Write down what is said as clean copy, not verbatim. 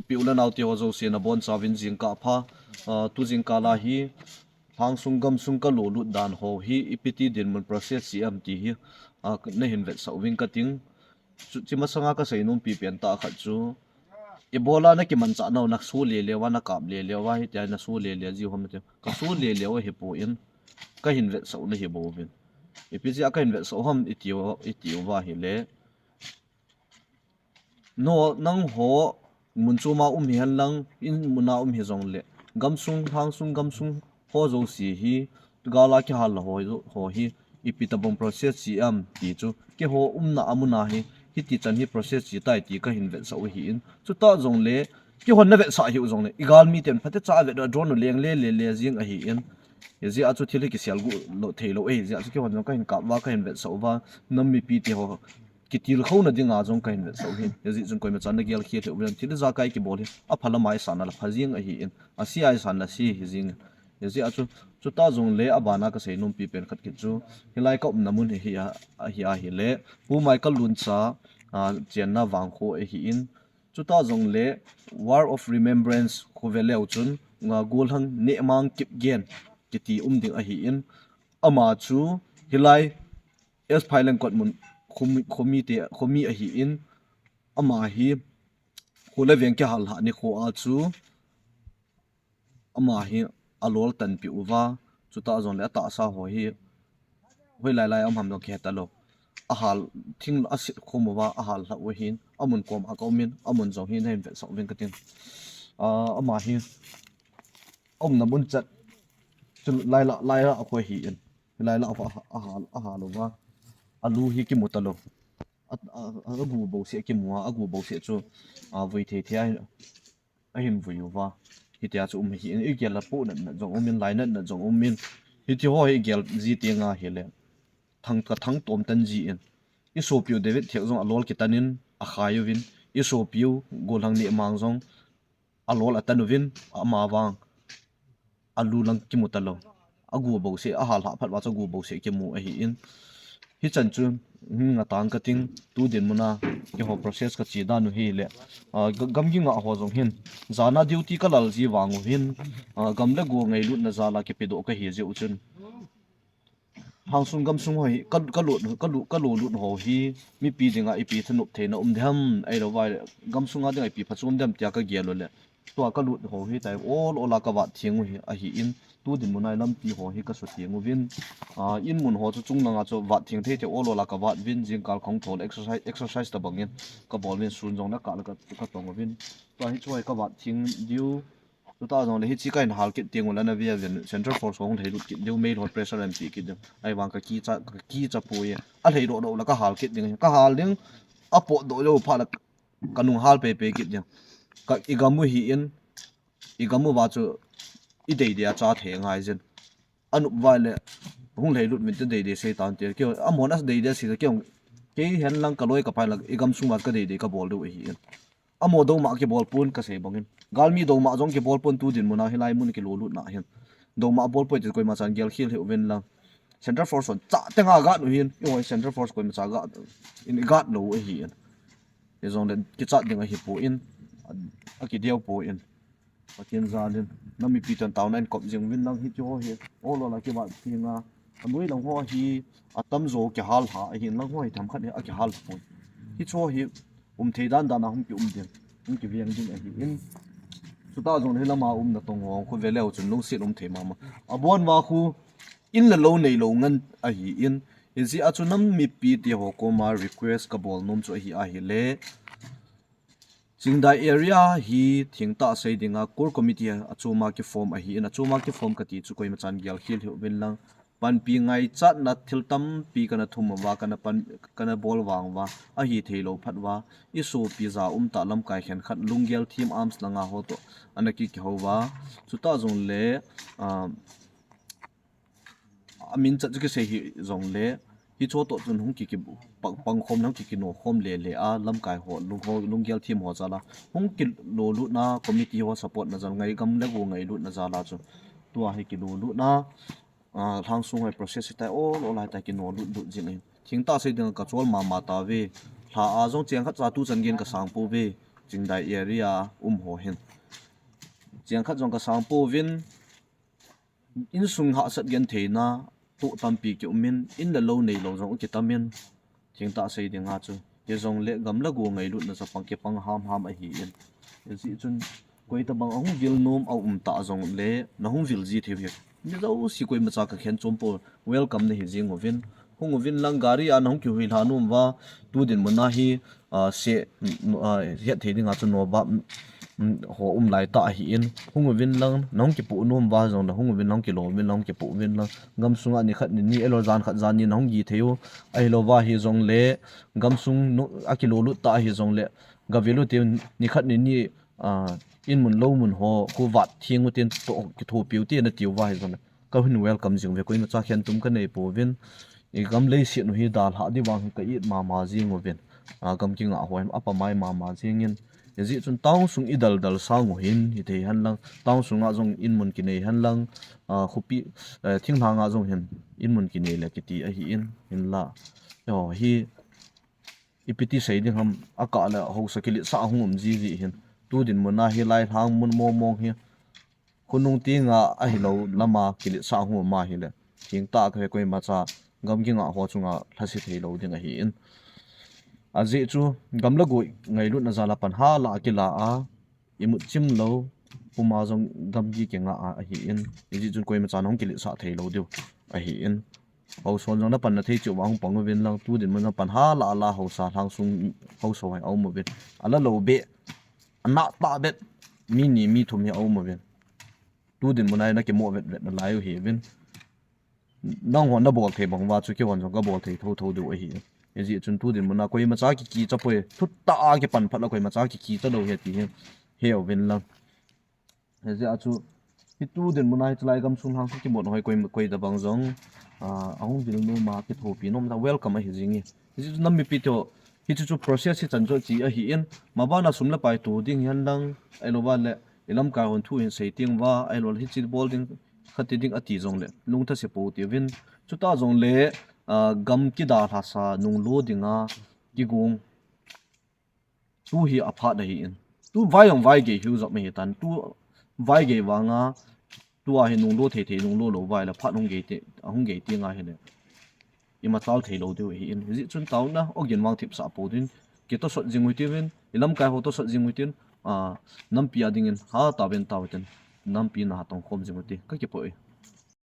piulan auti ho zo se na bon chawin jingka pha tu jingka la hi hangsung gamsung ka lo lut dan ho hi ipiti din mun process si am ti hi na hin vet sau wing kating chi ma sanga ka sei num pi pen ta khat chu ebola na ki man cha no nak su le le wa na kap le le wa hi ta na su le le ji hom te ka su le le wa hi po in ka hin vet sau na hi bo vin ipiti a ka hin vet sau ham itio wa hi le no nang ho mun chu ma hian lang in muna hi zong le gamsung hangsung gamsung ho zo si hi gala kihallha ho hi ipitabong process si am ti chu ke ho na amuna hi ti chan hi process chi tai ti ka hin vet sa hi in chu ta zong le ki hon na vet sa hi zong le igal mi ten phate cha vet drone leng le jing a hi in ye a chu thili ki sial gu lo thei lo e ji a chu ki hon ka hin ka wa ka hin vet sa wa nam mi pi ti ho kitil kho na dinga jong ka hin vet sa hi ye ji chung koi ma chan na gel khi the uben thil za kai ki bol hi a phala mai san na la phajing a hi in a si ai san na si hi jing ye a chu ta zong le abana ka sei num pi pen khat ki chu hilai ka namun hi le pu mai ka lun cha chen na wang kho e hi in chu ta zong le war of remembrance khu veleu chun nga golhang Nehmang Kipgen kiti ding a hi in ama chu hilai es phailang kot mun khomi a hi in ama hi khule veng ke hallha nikho a chu ama hi alol tan pi uwa chuta zon le atahsa ho hi hoi lai am ham no khe ta lo ahal thing asit khum wa ahal hla we hin amun kom akomin amun zo hin hen ve so ven katin ama hi na mun chat chu lai la ko hi in lai la ahal wa alu hi ki mutalo agu bo se ki muwa agu bo se chu voi the thia a hin voi wa hitia chu hi in igel la pu na jong min lai na jong min hiti ho hi gel ji te nga hele thang tom tan ji in Isopi David thek jong Alol Kitan'in a khayuvin Isopi golhang Nehmang jong Alol atanovin amawang alu lang kimutalo agu bo se a hallha phat wa chu gu bo se kemu a hi in hi chan chu nga tang kating tu din muna ke ho process ka chi da nu hi le gamgi nga ho jong hin zana duty ka lal ji wangu hin gamle go ngei lut na zala ke pedo ka hi je uchun hangsung gamsung hoi ka lo lut ho hi mi pi dinga ipi thanup theina dham ai ro wai gamsunga dinga ipi phachum dam tia ka gelo le to ka lut ho hi tai all ola ka wa thingu hi a hi in tu din munai lam pi ho hi ka su thingu win in mun ho chu chung nga chu wa thing the te all ola ka wa win jing kal khong thol exercise ta bangin ka bol win sun jong na ka tong win to hi choi ka wa thing diu tu ta jong le hi chi kain hal kit ting wala na via central force hong thei lut kit diu main hot pressure and pi kit ai wang ka ki cha pu ye a thei ro la ka hal kit ding ka hal ding a po do lo pha la kanung hal pe kit ding ka igamu hi in igamu wa chu i dei dia cha the ngai jen anu wa le hung lei lut min te dei se tan te ke amon as dei dia si ke ke hen lang ka loi ka phai la igam suma ka dei ka bol do hi in amo do ma ke bol pun ka se bangin galmi do ma jong ke bol pun tu din muna hilai mun ke lo lut na hen do ma bol poi te koi ma chan gel khil he ven lang central force on cha tenga ga nu hin yo central force koi ma cha ga in ga lo hi in ye zong den ki cha ding a hi po in a ki deu po in patien zalin nami pitan taunan kop jing win lang hi cho hi olo la ke ba thinga anoi lang ho hi atam zo ke hallha hi lang ho hi tham khat a ke hal po hi cho hi thei dan na hum ki den ki viang ding a hi in chuta zong he lama na tong ho khu veleu chun lung sit thei ma abon wa khu in la lo nei lo ngan a hi in ji a chu nam mi pi ti ho ko ma request ka bol nom chu hi a hi le Chingdai Area hi thingta sei dinga core committee achuma ki form a hi in achuma ki form ka ti chu koi ma chan gyal hileu win lang pan pi ngai chat na thiltam pi kana thum wa kana bol wang wa a hi theilo phatwa Isopi za umtah lam kai khen khat lunggel team arms langa ho to anaki ki howa chuta jong le amin chat ki sei hi jong le hi cho to chun hung ki pang khom nang ki no khom le a lam kai ho lunggel team ho chala hung ki lo lu na committee ho support na jang ngai gam le go ngai lu na jala chu tua hi ki lo lu na thang sung hai process ta all lai ta ki no lu jing thing ta sei ding ka chol ma taove hla a jong cheng kha cha tu chan gen ka sang pu ve Chingdai Area ho hin chiang khat jong ka sampo vin ainsung ha sat gen theina tu tampi ki umin in la lo nei lo jong ki tamin thingta sei dinga chu ye jong le gam la go ngei lut na sa pang ke pang ham a hi in si chun koi ta bang ong vil nom au umtah jong le na hung vil ji the ni zo si koi macha ka khen chompo welcome ne hi jing ovin hung ovin lang gari an hong ki hui la num wa tu din mona hi se he the dinga chu no ba ho lai ta hi in hung ovin lang nong ki pu nom wa jong da hung ovin nong ki lo min nong ki pu vin lang gam sunga ni khat ni elo zan khat zan ni nong gi theu ai lo wa hi jong le gam sung a ki lo lu ta hi jong le ga velu te ni khat ni in mun lo mun ho ku wat thing uten to ki thu piu te na tiu wa hi jong ka hin welcome jing ve ko in cha khen tum ka nei po vin e gam le si no hi dal ha di wang ka i ma jing o vin gam ki nga hoim apa mai ma jing in yazi chun taung sung idal dal sang hin hi thei han lang taung sunga jong in mun ki nei han lang khupi thingha nga jong hin in mun ki nei le ki ti a hi in la yo hi ipiti sei ding ham aka la ho sakili sa hum ji hin tu din mona hi lai thang mun mong hi kunung ti nga a hi lo lama kili sa hum ma hi le thing ta khe koi ma cha gam ki nga ho chunga thasi thei lo ding a hi in azi chu gamla goi ngai lut na zala pan ha la ki la a imu chim lo puma jong gam gi ke nga a hi in ji chun koi ma cha nong kili sa thei lo deu a hi in ho son jong na pan na thei chu wa hung pang win lang tu din ma pan ha la ho sa thang sung ho so hai au mo bet ala lo be ana ta bet mi thum hi au mo bet tu din mo nai na ke mo vet na lai hi vin nong hon na bol thei bang wa chu ke hon jong ka bol thei tho du a hi ji chun tu din mo na koi ma cha ki chapoe thut ta ke pan phat la koi ma cha ki ta lo he ti he vin lang ji a chu hi tu din mo nai chlai gam sung hang ki mo hoi koi da bang jong ahung vil no ma ki tho pi nom da welcome a hi jingi ji nam mi pi to hi chu process hi chan jo chi a hi in ma ba na sum la pai tu ding yan lang ai lo ba le ilam ka hon thu in sei ting wa ai lo hi chi bol ding khati ding ati jong le lung tha se po ti vin chu ta jong le gam ki da tha sa nung lo dinga ki gong tu hi apha da hi in tu vai ge hu zop me tan tu vai ge wa nga tu a hi nung lo the nung lo vai la phat nung ge te ahung ge ti nga he le ima tal thei lo de hi in ji chun taw na ogin wang thip sa po din ke to sot jing wi ti vin ilam kai ho to sot jing wi tin nam pi ading in ha ta ben taw ten nam pi na tong khom jing wi ti ka ke po